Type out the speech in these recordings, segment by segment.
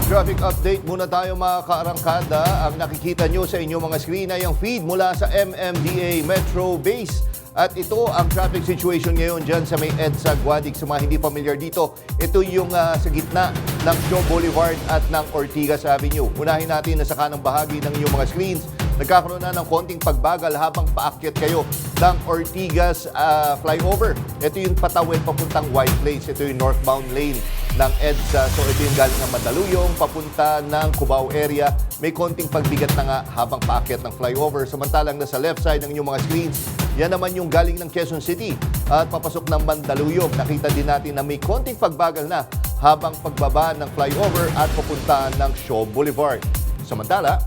Traffic update muna tayo mga kaarangkada. Ang nakikita nyo sa inyong mga screen ay ang feed mula sa MMDA Metro Base. At ito ang traffic situation ngayon dyan sa may EDSA Guadig. Sa mga hindi familiar dito, ito yung sa gitna ng Shaw Boulevard at ng Ortigas Avenue. Unahin natin na sa kanang bahagi ng inyong mga screens. Nagkakaroon na ng konting pagbagal habang paakyat kayo ng Ortigas flyover. Ito yung patawid papuntang White Place. Ito yung northbound lane ng EDSA. So ito yung galing ng Mandaluyong papunta ng Cubao area. May konting pagbigat na nga habang paakyat ng flyover. Samantalang nasa left side ng inyong mga screens, yan naman yung galing ng Quezon City at papasok ng Mandaluyong. Nakita din natin na may konting pagbagal na habang pagbaba ng flyover at papunta ng Shaw Boulevard. Samantala,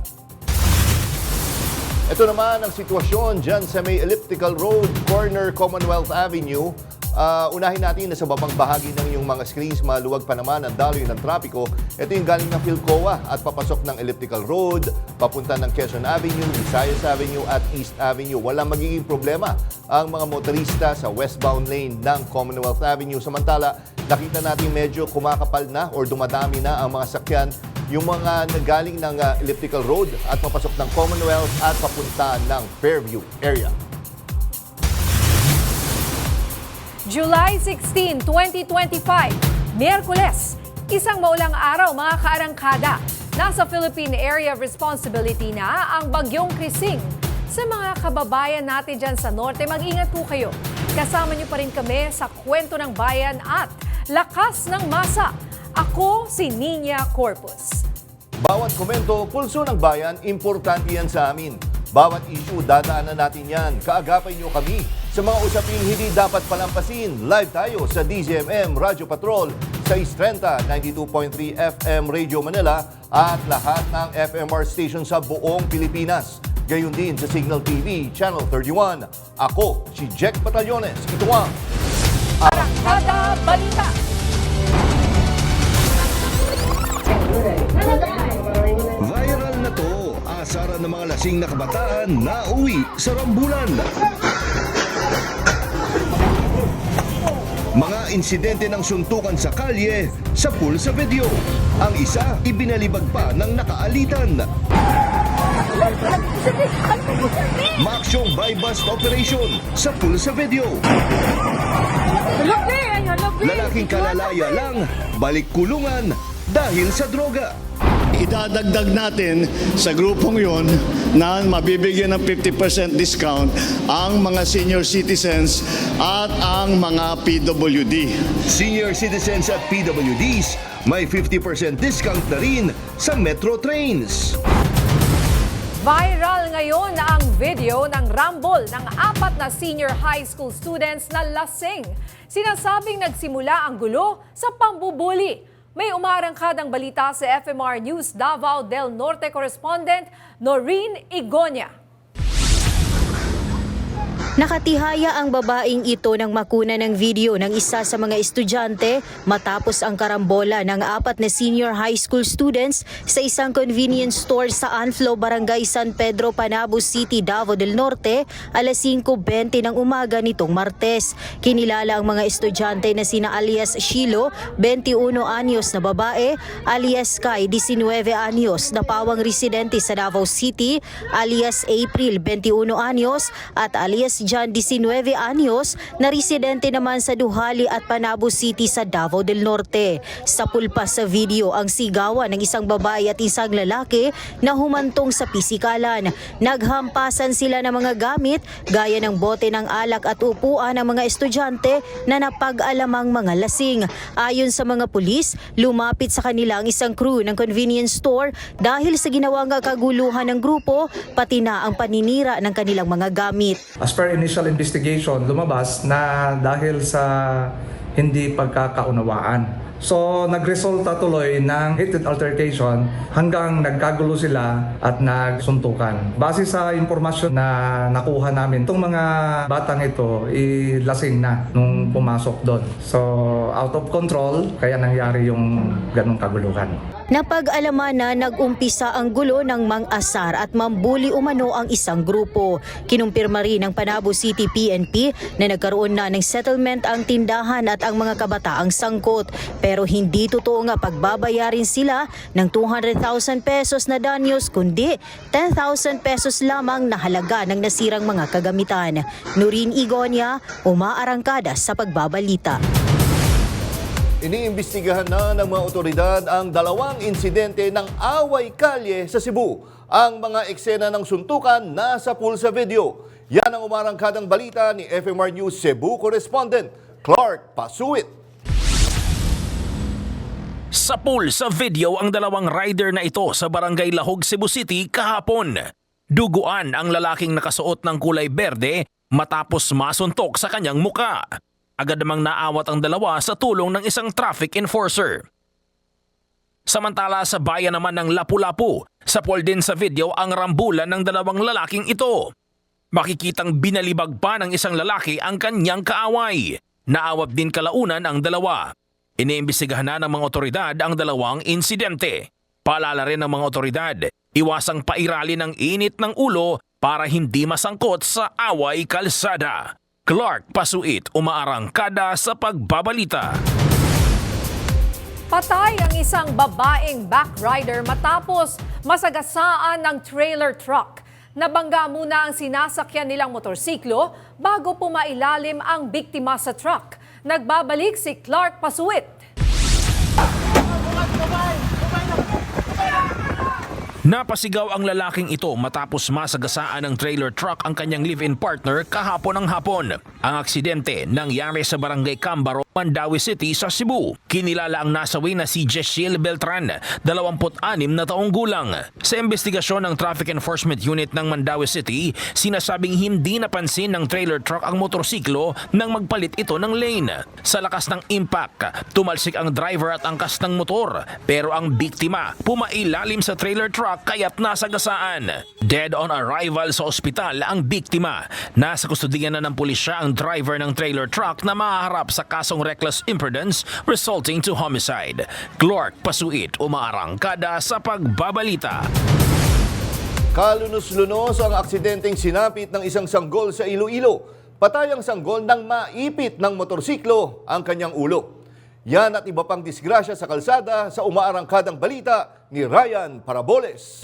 ito naman ang sitwasyon dyan sa may Elliptical Road, corner Commonwealth Avenue. Unahin natin na sa babang bahagi ng iyong mga screens, maluwag pa naman ang daloy ng trapiko. Ito yung galing ng Philcoa at papasok ng Elliptical Road, papunta ng Quezon Avenue, Visayas Avenue at East Avenue. Walang magiging problema ang mga motorista sa westbound lane ng Commonwealth Avenue. Samantala, nakita natin medyo kumakapal na or dumadami na ang mga sakyan, yung mga nagaling ng Elliptical Road at papasok ng Commonwealth at papunta ng Fairview area. July 16, 2025, Miyerkules. Isang maulang araw mga kaarangkada. Nasa Philippine Area of Responsibility na ang Bagyong Krising. Sa mga kababayan natin dyan sa norte, mag-ingat po kayo. Kasama niyo pa rin kami sa Kwento ng Bayan at Lakas ng Masa. Ako si Nina Corpus. Bawat komento, pulso ng bayan, importante yan sa amin. Bawat issue, dadaanan natin yan. Kaagapay niyo kami sa mga usaping hindi dapat palampasin. Live tayo sa DZMM Radio Patrol, 630, 92.3 FM Radio Manila at lahat ng FMR station sa buong Pilipinas. Gayon din sa Signal TV, Channel 31. Ako, si Jack Batallones. Ito ang Arangkada Balita. Viral na to, asaran ng mga lasing na kabataan na uwi sa rambulan. Mga insidente ng suntukan sa kalye sa pool sa video. Ang isa, ibinalibag pa ng nakaalitan. Maaksyong buy-bust operation sa pool sa video. Lalaking kalalaya lang, balik kulungan dahil sa droga. Idadagdag natin sa grupong yon na mabibigyan ng 50% discount ang mga senior citizens at ang mga PWD. Senior citizens at PWDs may 50% discount na rin sa Metro Trains. Viral ngayon ang video ng rumble ng 4 na senior high school students na lasing. Sinasabing nagsimula ang gulo sa pambubuli. May umarangkadang balita sa FMR News Davao del Norte correspondent Noreen Igonia. Nakatihaya ang babaeng ito nang makuna ng video ng isa sa mga estudyante matapos ang karambola ng 4 na senior high school students sa isang convenience store sa Anflo, Barangay San Pedro, Panabo City, Davao del Norte, alas 5:20 ng umaga nitong Martes. Kinilala ang mga estudyante na sina alias Shilo, 21 anyos na babae, alias Kai, 19 anyos na pawang residente sa Davao City, alias April, 21 anyos at alias John, 19 anyos na residente naman sa Duhali at Panabo City sa Davao del Norte. Sa pulpa sa video ang sigawan ng isang babae at isang lalaki na humantong sa pisikalan. Naghampasan sila ng mga gamit gaya ng bote ng alak at upuan ng mga estudyante na napag-alamang mga lasing. Ayon sa mga pulis, lumapit sa kanila ang isang crew ng convenience store dahil sa ginawang kaguluhan ng grupo pati na ang paninira ng kanilang mga gamit. As per initial investigation, lumabas na dahil sa hindi pagkakaunawaan. So, nagresulta tuloy ng heated altercation hanggang nagkagulo sila at nagsuntukan. Base sa impormasyon na nakuha namin, itong mga batang ito lasing na nung pumasok doon. So, out of control, kaya nangyari yung ganong kaguluhan. Napag-alaman na nag-umpisa ang gulo ng mang-asar at mambuli umano ang isang grupo. Kinumpirma rin ng Panabo City PNP na nagkaroon na ng settlement ang tindahan at ang mga kabataang sangkot. Pero hindi totoo nga pagbabayarin sila ng 200,000 pesos na danyos kundi 10,000 pesos lamang na halaga ng nasirang mga kagamitan. Nurin Igonia, umaarangkada sa pagbabalita. Iniimbestigahan na ng mga otoridad ang dalawang insidente ng away kalye sa Cebu. Ang mga eksena ng suntukan nasa pool sa video. Yan ang umarangkadang balita ni FMR News Cebu correspondent Clark Pasuit. Sa pool sa video ang dalawang rider na ito sa Barangay Lahog, Cebu City kahapon. Duguan ang lalaking nakasuot ng kulay berde matapos masuntok sa kanyang muka. Agad namang naawat ang dalawa sa tulong ng isang traffic enforcer. Samantala sa bayan naman ng Lapu-Lapu, sa pool din sa video ang rambulan ng dalawang lalaking ito. Makikitang binalibag pa ng isang lalaki ang kanyang kaaway. Naawat din kalaunan ang dalawa. Iniimbestigahan na ng mga otoridad ang dalawang insidente. Paalala rin ng mga otoridad, iwasang pairali ng init ng ulo para hindi masangkot sa away kalsada. Clark Pasuit, umaarangkada sa pagbabalita. Patay ang isang babaeng backrider matapos masagasaan ng trailer truck. Nabangga muna ang sinasakyan nilang motorsiklo bago pumailalim ang biktima sa truck. Nagbabalik si Clark Pasuit. Napasigaw ang lalaking ito matapos masagasaan ng trailer truck ang kanyang live-in partner kahapon ng hapon. Ang aksidente nangyari sa Barangay Cambaro, Mandaue City sa Cebu. Kinilala ang nasawi na si Jessiel Beltran, 26 na taong gulang. Sa investigasyon ng Traffic Enforcement Unit ng Mandaue City, sinasabing hindi napansin ng trailer truck ang motorsiklo nang magpalit ito ng lane. Sa lakas ng impact, tumalsik ang driver at angkas ng motor, pero ang biktima pumailalim sa trailer truck kaya't nasagasaan. Dead on arrival sa ospital ang biktima. Nasa kustodiyan na ng pulisya ang driver ng trailer truck na mahaharap sa kasong reckless imprudence resulting to homicide. Clark Pasuit, umaarangkada sa pagbabalita. Kalunos-lunos ang aksidenteng sinapit ng isang sanggol sa Iloilo. Patay ang sanggol nang maipit ng motorsiklo ang kanyang ulo. Yan at iba pang disgrasya sa kalsada sa umaarangkadang balita ni Ryan Paraboles.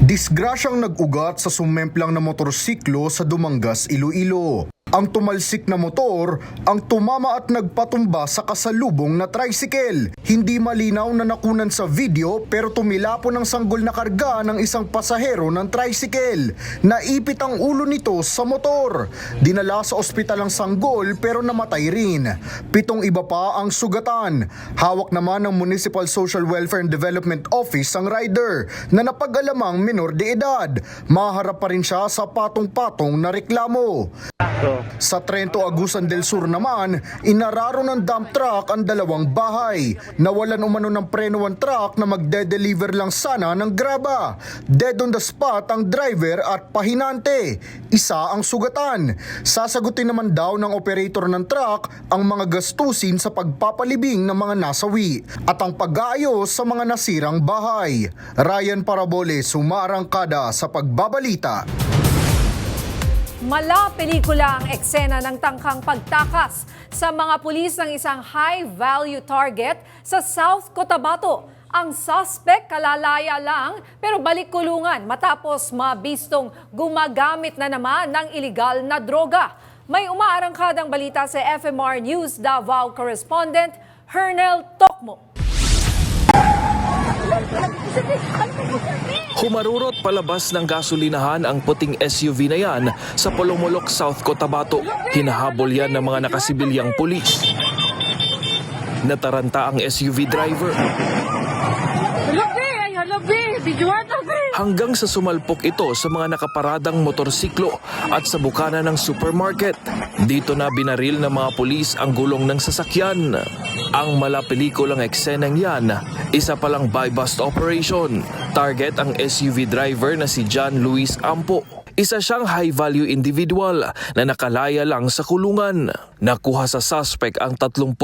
Disgrasyang nag-ugat sa sumemplang na motorsiklo sa Dumangas, Iloilo. Ang tumalsik na motor ang tumama at nagpatumba sa kasalubong na tricycle. Hindi malinaw na nakunan sa video pero tumilapon ang sanggol na karga ng isang pasahero ng tricycle. Naipit ang ulo nito sa motor. Dinala sa ospital ang sanggol pero namatay rin. 7 iba pa ang sugatan. Hawak naman ng Municipal Social Welfare and Development Office ang rider na napag-alamang minor de edad. Maharap pa rin siya sa patong-patong na reklamo. Sa Trento, Agusan del Sur naman, inararo ng dump truck ang dalawang bahay. Nawalan umano ng preno ang truck na magde-deliver lang sana ng graba. Dead on the spot ang driver at pahinante. Isa ang sugatan. Sasagutin naman daw ng operator ng truck ang mga gastusin sa pagpapalibing ng mga nasawi at ang pag-aayos sa mga nasirang bahay. Ryan Paraboles, umaarangkada sa pagbabalita. Mala pelikula ang eksena ng tangkang pagtakas sa mga pulis ng isang high-value target sa South Cotabato. Ang suspect kalalaya lang pero balik kulungan matapos mabistong gumagamit na naman ng iligal na droga. May umaarangkadang balita sa FMR News Davao correspondent Hernel Tokmo. Humarurot palabas ng gasolinahan ang puting SUV na yan sa Polomolok, South Cotabato. Hinahabol yan ng mga nakasibilyang pulis. Nataranta ang SUV driver. Hanggang sa sumalpok ito sa mga nakaparadang motorsiklo at sa bukana ng supermarket. Dito na binaril ng mga pulis ang gulong ng sasakyan. Ang malapelikulang eksenang yan, isa palang buy-bust operation. Target ang SUV driver na si John Luis Ampo. Isa siyang high-value individual na nakalaya lang sa kulungan. Nakuha sa suspect ang 38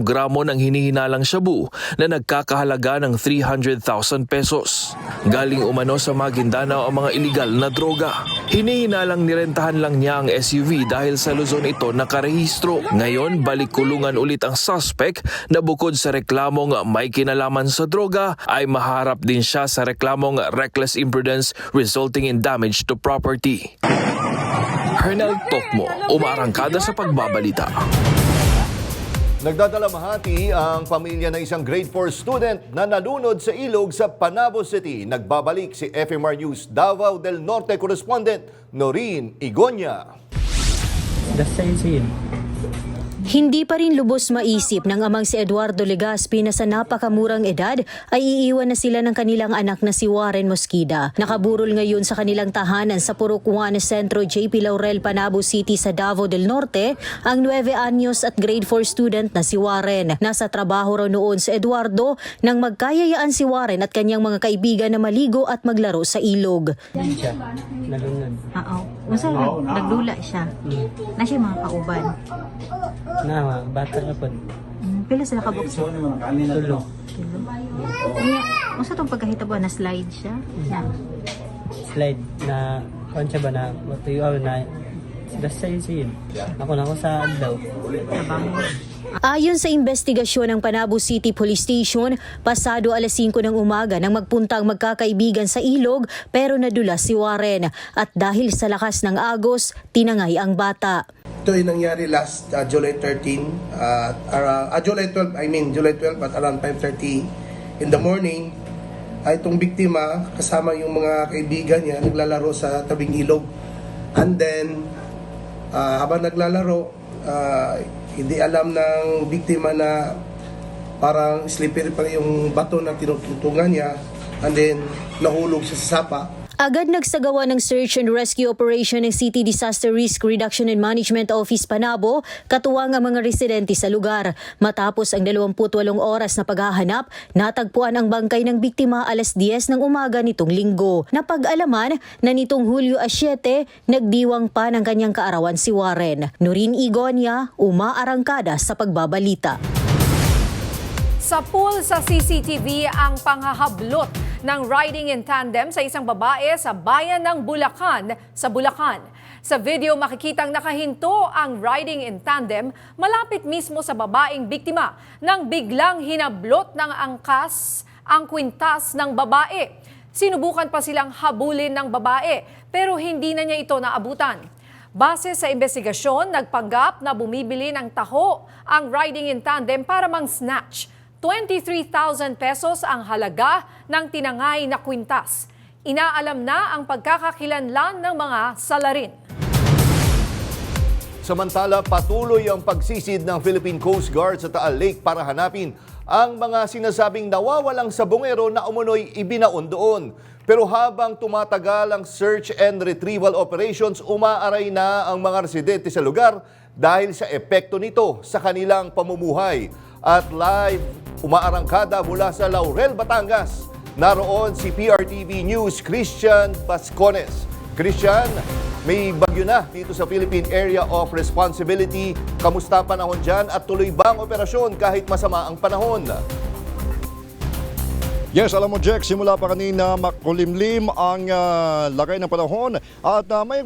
gramo ng hinihinalang shabu na nagkakahalaga ng 300,000 pesos. Galing umano sa Maguindanao ang mga iligal na droga. Hinihinalang nirentahan lang niya ang SUV dahil sa Luzon ito nakarehistro. Ngayon, balik kulungan ulit ang suspect na bukod sa reklamong may kinalaman sa droga, ay maharap din siya sa reklamong reckless imprudence resulting in damage to property. Hernel Tokmo, umaarangkada sa pagbabalita. Nagdadalamhati ang pamilya ng isang grade 4 student na nalunod sa ilog sa Panabo City. Nagbabalik si FMR News Davao del Norte correspondent Noreen Igonia. Hindi pa rin lubos maisip ng amang si Eduardo Legaspi na sa napakamurang edad ay iiwan na sila ng kanilang anak na si Warren Mosquida. Nakaburol ngayon sa kanilang tahanan sa Purok 1 Centro JP Laurel, Panabo City sa Davao del Norte ang 9 anyos at grade 4 student na si Warren. Nasa trabaho raw noon si Eduardo nang magkayayaan si Warren at kanyang mga kaibigan na maligo at maglaro sa ilog. Oo. Nagdula siya. Na siya mga kauban. Na, bata na po. Pila sila kabuk siya? Tulo. Masa itong pagkahitabo na slide siya? Slide na, kung siya ba na, matuyo na, dasay. Ako na ako sa adlaw. Ayon sa investigasyon ng Panabo City Police Station, pasado alas 5 ng umaga nang magpunta ang magkakaibigan sa ilog pero nadula si Warren at dahil sa lakas ng agos, tinangay ang bata. Ito ay nangyari last July 13, July 12 at around 5:30 in the morning. Ay itong biktima kasama yung mga kaibigan niya naglalaro sa tabing ilog. And then habang naglalaro, hindi alam ng biktima na parang slippery pa yung bato na tinututungan niya, and then nahulog siya sa sapa. Agad nagsagawa ng search and rescue operation ng City Disaster Risk Reduction and Management Office Panabo, katuwang ang mga residente sa lugar. Matapos ang 28 oras na paghahanap, natagpuan ang bangkay ng biktima alas 10 ng umaga nitong linggo. Napag-alaman na nitong Hulyo 7, nagdiwang pa ng kanyang kaarawan si Warren. Noreen Igonia, umaarangkada sa pagbabalita. Sa pool sa CCTV ang panghahablot ng riding in tandem sa isang babae sa bayan ng Bulacan sa Bulacan. Sa video makikitang nakahinto ang riding in tandem malapit mismo sa babaeng biktima nang biglang hinablot ng angkas ang kwintas ng babae. Sinubukan pa silang habulin ng babae pero hindi na niya ito naabutan. Base sa investigasyon, nagpanggap na bumibili ng taho ang riding in tandem para mang-snatch. 23,000 pesos ang halaga ng tinangay na kwintas. Inaalam na ang pagkakakilanlan ng mga salarin. Samantala, patuloy ang pagsisid ng Philippine Coast Guard sa Taal Lake para hanapin ang mga sinasabing nawawalang sabongero na umunoy ibinaon doon. Pero habang tumatagal ang search and retrieval operations, umaaray na ang mga residente sa lugar dahil sa epekto nito sa kanilang pamumuhay. At live, umaarangkada mula sa Laurel, Batangas. Naroon si PRTV News Christian Bascones. Christian, may bagyo na dito sa Philippine Area of Responsibility. Kamusta panahon dyan at tuloy ba ang operasyon kahit masama ang panahon? Yes, alam mo Jack, simula pa kanina makulimlim ang lagay ng panahon at may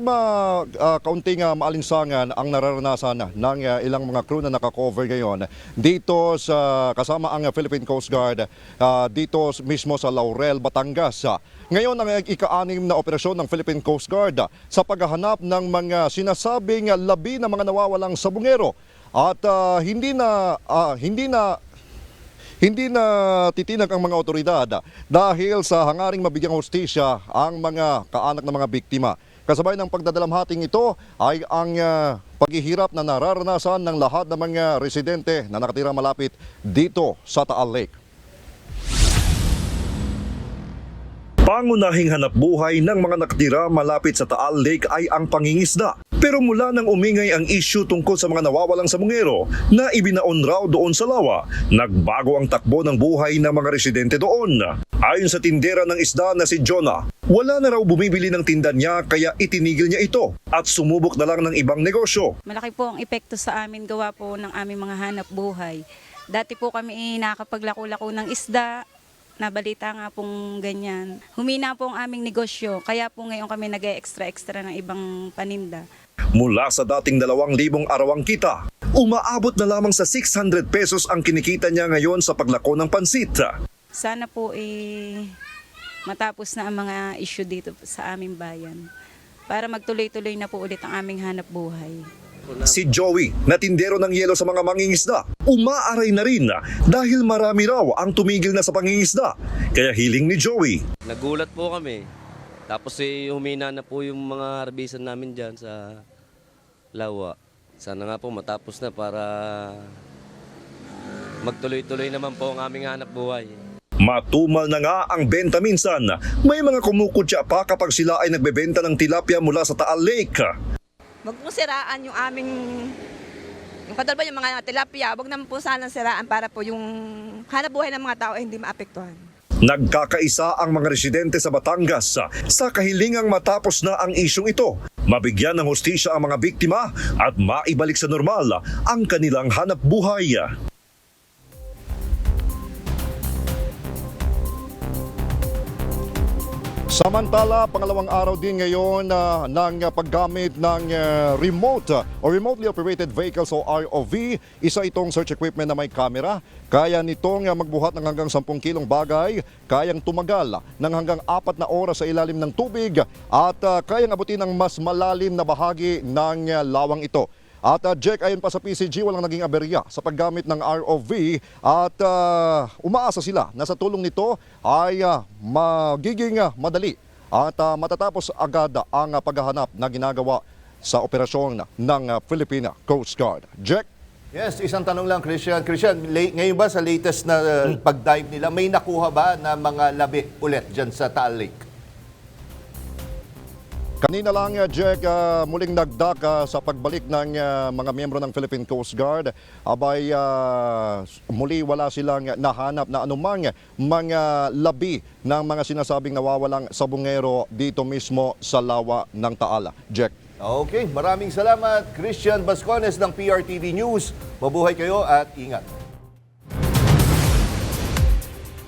kaunting maalinsangan ang nararanasan ng ilang mga crew na nakakover ngayon dito sa kasama ang Philippine Coast Guard dito mismo sa Laurel, Batangas. Ngayon ang ika-6 na operasyon ng Philippine Coast Guard sa paghahanap ng mga sinasabing labi na mga nawawalang sabongero at hindi na titinag ang mga otoridad dahil sa hangaring mabigyang hustisya ang mga kaanak ng mga biktima. Kasabay ng pagdadalamhating ito ay ang paghihirap na nararanasan ng lahat ng mga residente na nakatira malapit dito sa Taal Lake. Pangunahing hanapbuhay ng mga nakatira malapit sa Taal Lake ay ang pangingisda. Pero mula nang umingay ang issue tungkol sa mga nawawalang sabungero na ibinaon raw doon sa lawa, nagbago ang takbo ng buhay ng mga residente doon. Ayon sa tindera ng isda na si Jonah, wala na raw bumibili ng tinda niya kaya itinigil niya ito at sumubok na lang ng ibang negosyo. Malaki po ang epekto sa amin gawa po ng aming mga hanap buhay. Dati po kami nakakapaglako-lako ng isda, nabalita nga pong ganyan. Humina po ang aming negosyo, kaya po ngayon kami nag-extra-extra ng ibang paninda. Mula sa dating 2,000 arawang kita, umaabot na lamang sa 600 pesos ang kinikita niya ngayon sa paglako ng pansit. Sana po matapos na ang mga issue dito sa aming bayan para magtuloy-tuloy na po ulit ang aming hanap buhay. Si Joey, na tindero ng yelo sa mga mangingisda, umaaray na rin dahil marami raw ang tumigil na sa pangingisda. Kaya hiling ni Joey. Nagulat po kami. Tapos humina na po yung mga harbisan namin dyan sa lawa. Sana nga po matapos na para magtuloy-tuloy naman po ang aming hanap buhay. Matumal na nga ang benta minsan. May mga kumukutya pa kapag sila ay nagbebenta ng tilapia mula sa Taal Lake. Wag po siraan yung aming, yung kadalba yung mga tilapia, wag naman po sana siraan para po yung hanap buhay ng mga tao ay hindi maapektuhan. Nagkakaisa ang mga residente sa Batangas sa kahilingang matapos na ang isyong ito. Mabigyan ng hustisya ang mga biktima at maibalik sa normal ang kanilang hanap buhay. Samantala, pangalawang araw din ngayon ng paggamit ng remote o remotely operated vehicles o ROV. Isa itong search equipment na may camera. Kaya nitong magbuhat ng hanggang 10 kilong bagay, kayang tumagal ng hanggang 4 na oras sa ilalim ng tubig at kayang abutin ng mas malalim na bahagi ng lawang ito. At Jack, ayon pa sa PCG, walang naging aberya sa paggamit ng ROV at umaasa sila na sa tulong nito ay magiging madali at matatapos agad ang paghahanap na ginagawa sa operasyon ng Philippine Coast Guard. Jack? Yes, isang tanong lang, Christian. Christian, ngayon ba sa latest na pag-dive nila, may nakuha ba na mga labi ulit dyan sa Taal Lake? Kanina lang, Jack, muling nagdak sa pagbalik ng mga miyembro ng Philippine Coast Guard. Abay, muli wala silang nahanap na anumang mga labi ng mga sinasabing nawawalang sabungero dito mismo sa lawa ng Taal. Jack. Okay, maraming salamat, Christian Bascones ng PRTV News. Mabuhay kayo at ingat.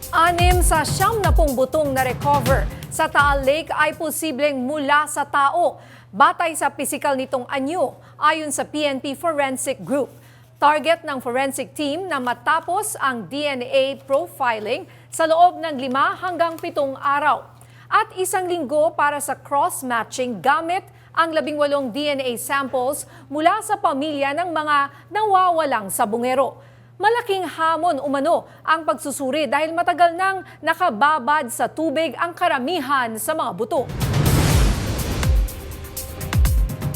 6 sa 70 butong na recover sa Taal Lake ay posibleng mula sa tao. Batay sa pisikal nitong anyo, ayon sa PNP Forensic Group. Target ng forensic team na matapos ang DNA profiling sa loob ng 5 hanggang 7 araw. At 1 linggo para sa cross-matching gamit ang 18 DNA samples mula sa pamilya ng mga nawawalang sabungero. Malaking hamon umano ang pagsusuri dahil matagal nang nakababad sa tubig ang karamihan sa mga buto.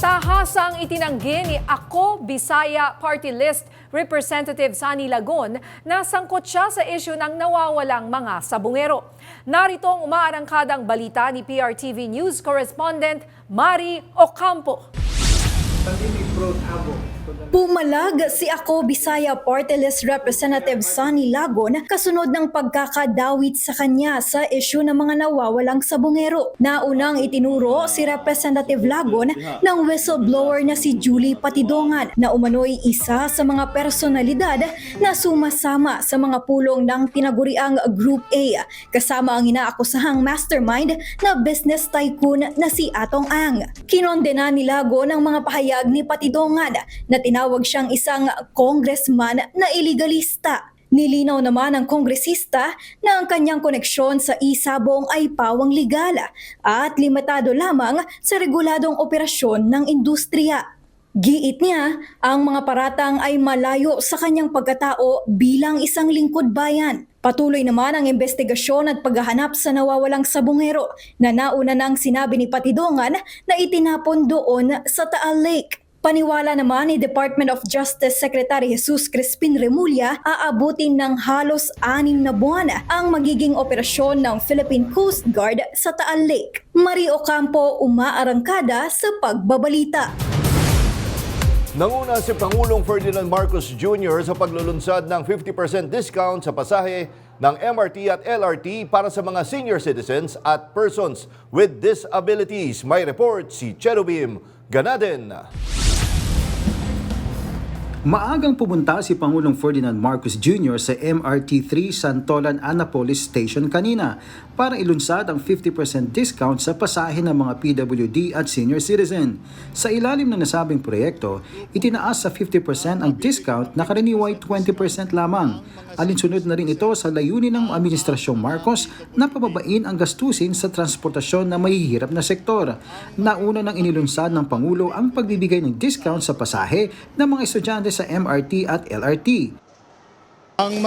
Tahasang itinanggi ni Ako Bisaya Party List Representative Sani Lagon na sangkot siya sa isyu ng nawawalang mga sabungero. Narito ang umaarangkadang balita ni PRTV News Correspondent Mari Ocampo. Pumalag si Ako Bisaya Party List Representative Sani Lagon kasunod ng pagkakadawit sa kanya sa isyu ng mga nawawalang sabungero. Naunang itinuro si Representative Lagon ng whistleblower na si Julie Patidongan na umano'y isa sa mga personalidad na sumasama sa mga pulong ng tinaguriang Group A kasama ang inaakusahang mastermind na business tycoon na si Atong Ang. Kinondena ni Lagon ang mga pahayag ni Patidongan na tinawag siyang isang congressman na iligalista. Nilinaw naman ng kongresista na ang kanyang koneksyon sa isabong ay pawang legal at limitado lamang sa reguladong operasyon ng industriya. Giit niya, ang mga paratang ay malayo sa kanyang pagkatao bilang isang lingkod bayan. Patuloy naman ang investigasyon at paghahanap sa nawawalang sabungero na nauna nang sinabi ni Patidongan na itinapon doon sa Taal Lake. Paniwala naman ni Department of Justice Secretary Jesus Crispin Remulla, aabutin ng halos 6 na buwan ang magiging operasyon ng Philippine Coast Guard sa Taal Lake. Mari Ocampo, umaarangkada sa pagbabalita. Nanguna si Pangulong Ferdinand Marcos Jr. sa paglulunsad ng 50% discount sa pasahe ng MRT at LRT para sa mga senior citizens at persons with disabilities. May report si Cherubim Ganaden. Maagang pumunta si Pangulong Ferdinand Marcos Jr. sa MRT3 Santolan Annapolis Station kanina para ilunsad ang 50% discount sa pasahe ng mga PWD at senior citizen. Sa ilalim ng nasabing proyekto, itinaas sa 50% ang discount na karaniway 20% lamang. Alinsunod na rin ito sa layunin ng Administrasyong Marcos na pababain ang gastusin sa transportasyon na mahihirap na sektor. Nauna nang inilunsad ng Pangulo ang pagbibigay ng discount sa pasahe ng mga estudyante sa MRT at LRT. Ang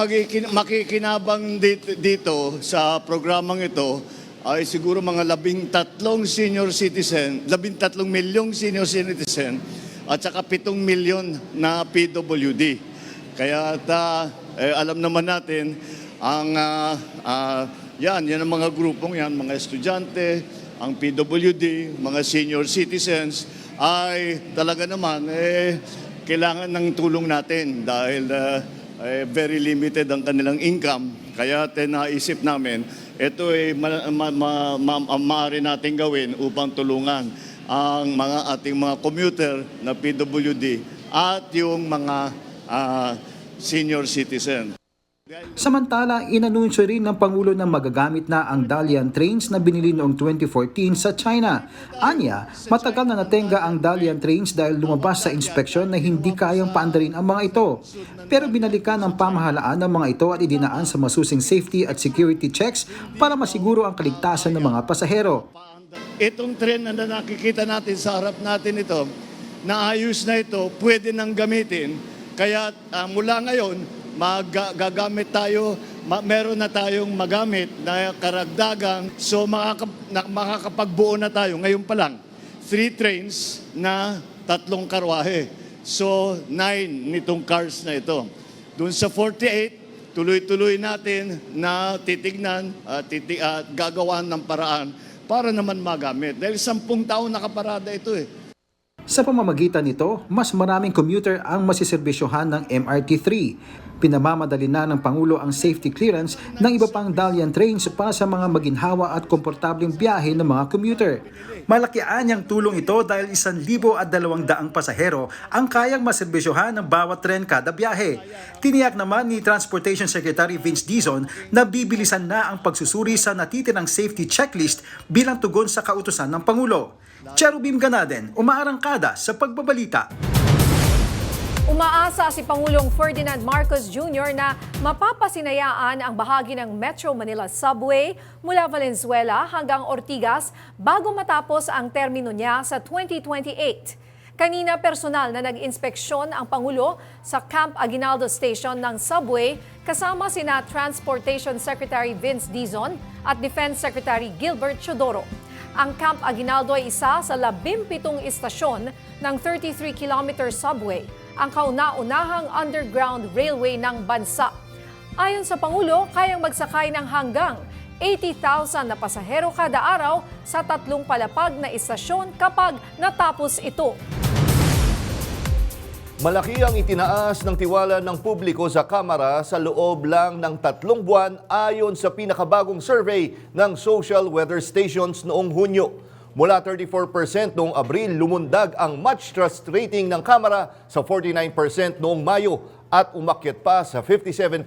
makikinabang dito sa programang ito ay siguro mga 13 milyong senior citizen at saka 7 milyon na PWD. Kaya alam naman natin ang yan ang mga grupong yan, mga estudyante, ang PWD, mga senior citizens ay talaga naman kailangan ng tulong natin dahil very limited ang kanilang income. Kaya naisip namin, ito ay maaari natin gawin upang tulungan ang ating mga commuter na PWD at yung mga senior citizen. Samantala, inanunsyo rin ng Pangulo na magagamit na ang Dalian trains na binili noong 2014 sa China. Anya, matagal na natenga ang Dalian trains dahil lumabas sa inspeksyon na hindi kayang paandarin ang mga ito. Pero binalikan ng pamahalaan ng mga ito at idinaan sa masusing safety at security checks para masiguro ang kaligtasan ng mga pasahero. Itong tren na nakikita natin sa harap natin ito, naayos na ito, pwede nang gamitin. Kaya mula ngayon, gagamit tayo, meron na tayong magamit na karagdagang, so makakapagbuo na tayo ngayon pa lang 3 trains na 3 karwahe. So 9 nitong cars na ito. Doon sa 48, tuloy-tuloy natin na titignan at gagawan ng paraan para naman magamit. Dahil 10 taon nakaparada ito Sa pamamagitan nito, mas maraming commuter ang masiserbisyohan ng MRT3. Pinamamadali na ng Pangulo ang safety clearance ng iba pang Dalian trains para sa mga maginhawa at komportableng biyahe ng mga commuter. Malakian niyang tulong ito dahil 1,200 pasahero ang kayang maserbisyohan ng bawat tren kada biyahe. Tiniyak naman ni Transportation Secretary Vince Dizon na bibilisan na ang pagsusuri sa natitirang safety checklist bilang tugon sa kautusan ng Pangulo. Cherubim Ganaden, umaarangkada sa pagbabalita. Umaasa si Pangulong Ferdinand Marcos Jr. na mapapasinayaan ang bahagi ng Metro Manila Subway mula Valenzuela hanggang Ortigas bago matapos ang termino niya sa 2028. Kanina personal na nag-inspeksyon ang Pangulo sa Camp Aguinaldo Station ng Subway kasama sina Transportation Secretary Vince Dizon at Defense Secretary Gilbert Chodoro. Ang Camp Aguinaldo ay isa sa 17 istasyon ng 33-kilometer subway, ang kauna-unahang underground railway ng bansa. Ayon sa Pangulo, kayang magsakay ng hanggang 80,000 na pasahero kada araw sa 3 palapag na istasyon kapag natapos ito. Malaki ang itinaas ng tiwala ng publiko sa Kamara sa loob lang ng 3 buwan ayon sa pinakabagong survey ng Social Weather Stations noong Hunyo. Mula 34% noong Abril, lumundag ang much trust rating ng Kamara sa 49% noong Mayo at umakyat pa sa 57%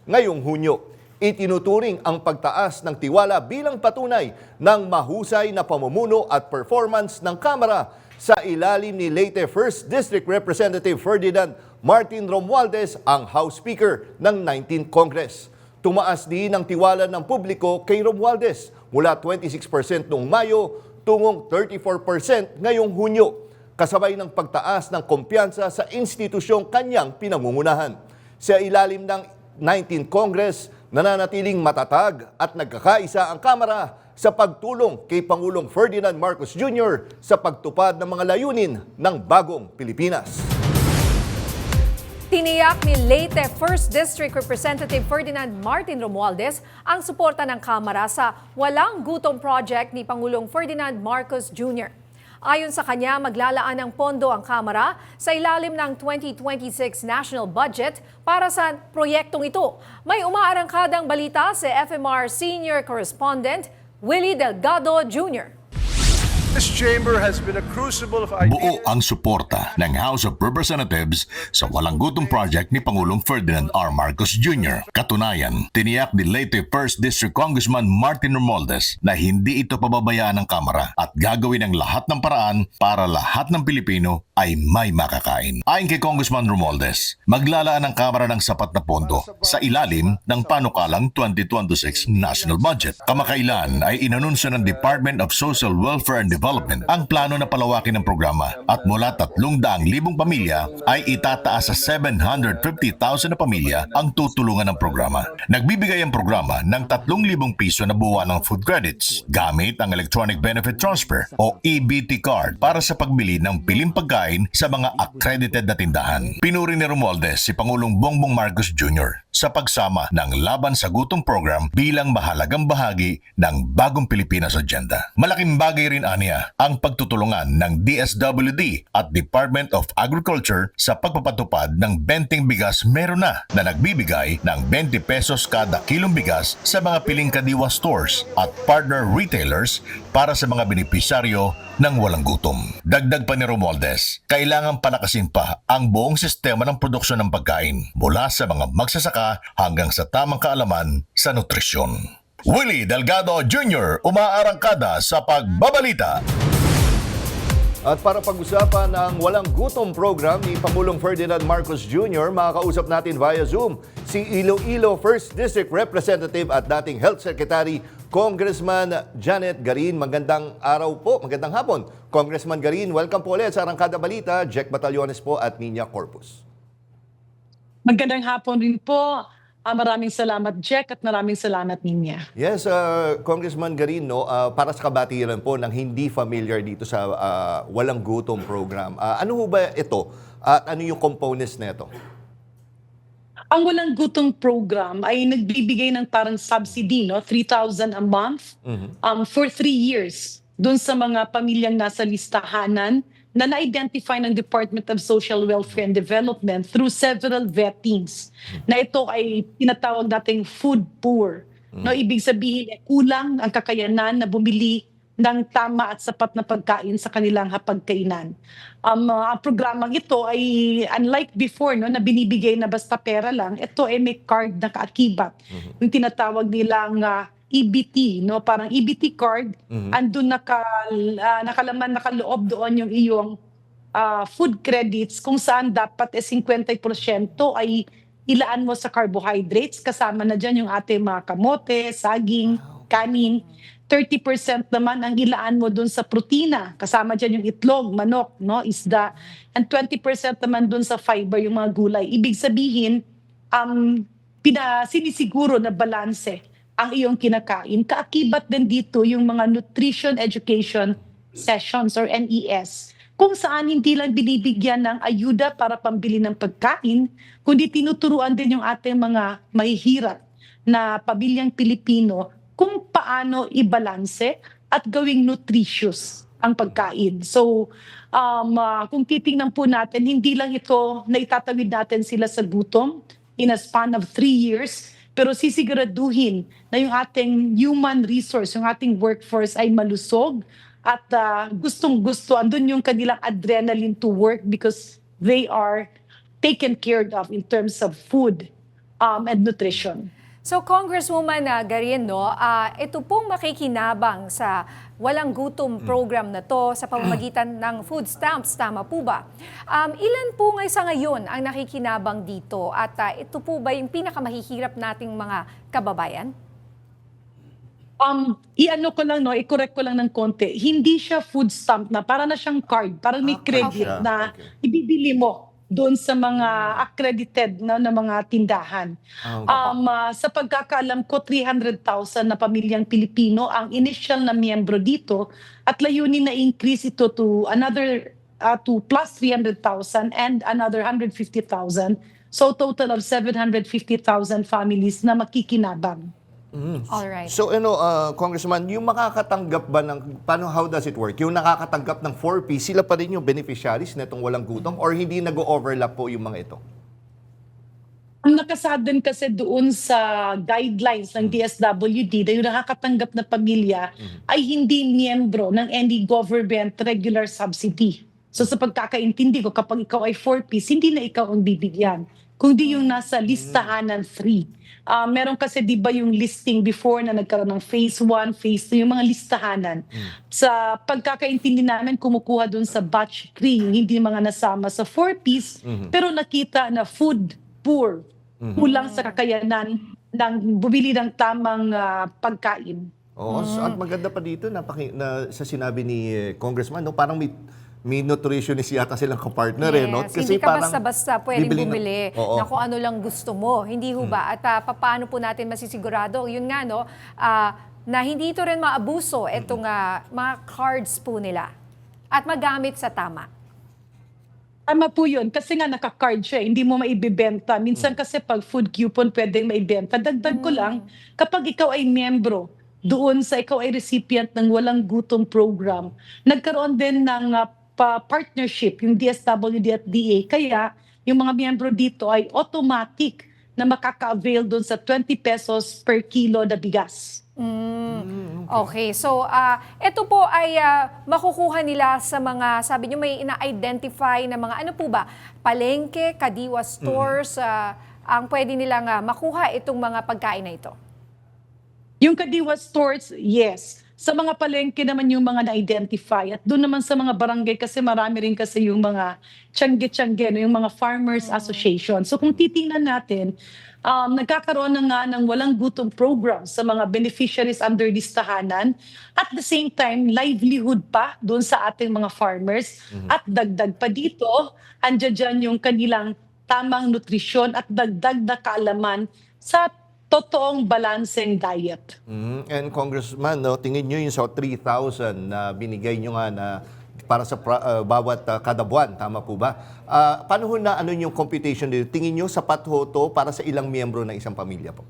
ngayong Hunyo. Itinuturing ang pagtaas ng tiwala bilang patunay ng mahusay na pamumuno at performance ng Kamara sa ilalim ni Leyte 1st District Representative Ferdinand Martin Romualdez, ang House Speaker ng 19th Congress. Tumaas din ang tiwala ng publiko kay Romualdez mula 26% noong Mayo tungong 34% ngayong Hunyo, kasabay ng pagtaas ng kumpiyansa sa institusyong kanyang pinangungunahan. Sa ilalim ng 19th Congress, nananatiling matatag at nagkakaisa ang Kamara sa pagtulong kay Pangulong Ferdinand Marcos Jr. sa pagtupad ng mga layunin ng bagong Pilipinas. Tiniyak ni Leyte 1st District Representative Ferdinand Martin Romualdez ang suporta ng Kamara sa Walang Gutom Project ni Pangulong Ferdinand Marcos Jr. Ayon sa kanya, maglalaan ng pondo ang Kamara sa ilalim ng 2026 national budget para sa proyektong ito. May umaarangkadang balita si FMR Senior Correspondent Willie Delgado Jr. This chamber has been a crucible of ideas. Buo ang suporta ng House of Representatives sa Walang Gutom Project ni Pangulong Ferdinand R. Marcos Jr. Katunayan, tiniyak ni Leyte 1st District Congressman Martin Romualdez na hindi ito pababayaan ng Kamara at gagawin ang lahat ng paraan para lahat ng Pilipino ay may makakain. Ayon kay Congressman Romualdez, maglalaan ang Kamara ng sapat na pondo sa ilalim ng panukalang 2026 national budget. Kamakailan ay inanunsyo ng Department of Social Welfare and Development ang plano na palawakin ng programa at mula 300,000 pamilya ay itataas sa 750,000 na pamilya ang tutulungan ng programa. Nagbibigay ang programa ng 3,000 piso na buwan ng food credits gamit ang Electronic Benefit Transfer o EBT card para sa pagbili ng piling pagkain sa mga accredited na tindahan. Pinuri ni Romualdez si Pangulong Bongbong Marcos Jr. sa pagsama ng Laban sa Gutom program bilang mahalagang bahagi ng Bagong Pilipinas Agenda. Malaking bagay rin aniya ang pagtutulungan ng DSWD at Department of Agriculture sa pagpapatupad ng benteng bigas meron na nagbibigay ng 20 pesos kada kilong bigas sa mga piling kadiwa stores at partner retailers para sa mga benepisyaryo ng walang gutom. Dagdag pa ni Romualdez, kailangan palakasin pa ang buong sistema ng produksyon ng pagkain mula sa mga magsasaka hanggang sa tamang kaalaman sa nutrisyon. Willie Delgado Jr. umaarangkada sa pagbabalita. At para pag-usapan ang Walang Gutom program ni Pangulong Ferdinand Marcos Jr., makakausap natin via Zoom si Iloilo 1st District Representative at dating Health Secretary Congressman Janet Garin. Magandang araw po, magandang hapon. Congressman Garin, welcome po ulit sa Arangkada Balita. Jack Batallones po at Nina Corpus. Magandang hapon rin po. Maraming salamat, Jack, at maraming salamat, Ninya. Yes, Congressman Garin, no, para sa kabatiran po ng hindi familiar dito sa Walang Gutom program, ano ho ba ito at ano yung components nito? Ang Walang Gutom program ay nagbibigay ng parang subsidy, no? 3,000 a month for 3 years dun sa mga pamilyang nasa listahanan na na-identify ng Department of Social Welfare and Development through several vettings na ito ay tinatawag nating food poor. No, ibig sabihin, kulang ang kakayanan na bumili ng tama at sapat na pagkain sa kanilang hapagkainan. Ang programang ito ay unlike before, no, na binibigay na basta pera lang, ito ay may card na kaakibat. Yung tinatawag nilang EBT, no, parang EBT card, andun nakalaman, nakaloob doon yung iyong food credits kung saan dapat 50% ay ilaan mo sa carbohydrates, kasama na dyan yung ating mga kamote, saging, kanin. 30% naman ang ilaan mo dun sa protina, kasama dyan yung itlog, manok, no, isda, and 20% naman dun sa fiber, yung mga gulay. Ibig sabihin, sinisiguro na balanse ang iyong kinakain. Kaakibat din dito yung mga nutrition education sessions or NES, kung saan hindi lang binibigyan ng ayuda para pambili ng pagkain, kundi tinuturuan din yung ating mga mahihirap na pamilyang Pilipino kung paano ibalanse at gawing nutritious ang pagkain. So, kung titingnan po natin, hindi lang ito na itatawid natin sila sa gutom in a span of 3 years, pero sisiguraduhin na yung ating human resource, yung ating workforce ay malusog at gustong-gusto, andun yung kanilang adrenaline to work because they are taken care of in terms of food and nutrition. So Congresswoman Garin, no, ito pong makikinabang sa Walang Gutom program na to sa pamamagitan ng food stamps, tama po ba? Ilan po sa ngayon ang nakikinabang dito at ito po ba yung pinakamahihirap nating mga kababayan? I-ano ko lang, no, i-correct ko lang ng konti. Hindi siya food stamp na, para na siyang card, parang may credit na ibibili mo doon sa mga accredited na mga tindahan. Sa pagkakaalam ko, 300,000 na pamilyang Pilipino ang initial na miyembro dito at layunin na increase ito to another to plus 300,000 and another 150,000. So total of 750,000 families na makikinabang. Alright. So Congressman, yung makakatanggap ba ng, how does it work? Yung nakakatanggap ng 4P, sila pa rin yung beneficiaries na itong walang gutom or hindi nag-overlap po yung mga ito? Ang nakasaad kasi doon sa guidelines ng DSWD na yung nakakatanggap na pamilya ay hindi miyembro ng any government regular subsidy. So sa pagkakaintindi ko, kapag ikaw ay 4Ps, hindi na ikaw ang bibigyan, kundi yung nasa listahan ng 3. Meron kasi di ba yung listing before na nagkaroon ng phase 1, phase 2, yung mga listahanan. Sa pagkakaintindi namin, kumukuha doon sa batch 3, yung hindi mga nasama sa 4Ps, pero nakita na food poor, kulang sa kakayanan ng bumili ng tamang pagkain. Oo, at maganda pa dito na sa sinabi ni Congressman, no, parang may nutritionist yata silang kapartner no? Yes, hindi ka basta-basta pwedeng bumili na kung ano lang gusto mo. Hindi ho ba? At paano po natin masisigurado? Yun nga, no, na hindi ito rin maabuso itong mga cards po nila at magamit sa tama. Tama po yun, kasi nga naka-card siya, hindi mo maibibenta. Minsan kasi pag food coupon pwedeng maibenta. Dagdag ko lang, kapag ikaw ay miyembro, doon sa ikaw ay recipient ng walang gutom program, nagkaroon din ng partnership, yung DSWD at DA. Kaya yung mga miyembro dito ay automatic na makaka-avail doon sa 20 pesos per kilo na bigas. Okay, so ito po ay makukuha nila sa mga, sabi nyo may ina-identify na mga ano po ba, palengke, kadiwa stores, ang pwede nilang makuha itong mga pagkain na ito? Yung kadiwa stores, yes. Sa mga palengke naman yung mga na-identify. At doon naman sa mga barangay kasi marami rin kasi yung mga tiyangge-tiyangge, yung mga farmers association. So kung titingnan natin, nagkakaroon na nga ng walang gutom program sa mga beneficiaries under listahanan. At the same time, livelihood pa doon sa ating mga farmers. At dagdag pa dito, andyan dyan yung kanilang tamang nutrisyon at dagdag na kaalaman sa totoong balancing diet. And Congressman, no, tingin nyo yung sa 3,000 na binigay nyo nga na para sa bawat kada buwan, tama po ba? Paano ho na yung computation dito? Tingin nyo sapat ho to para sa ilang miyembro ng isang pamilya po?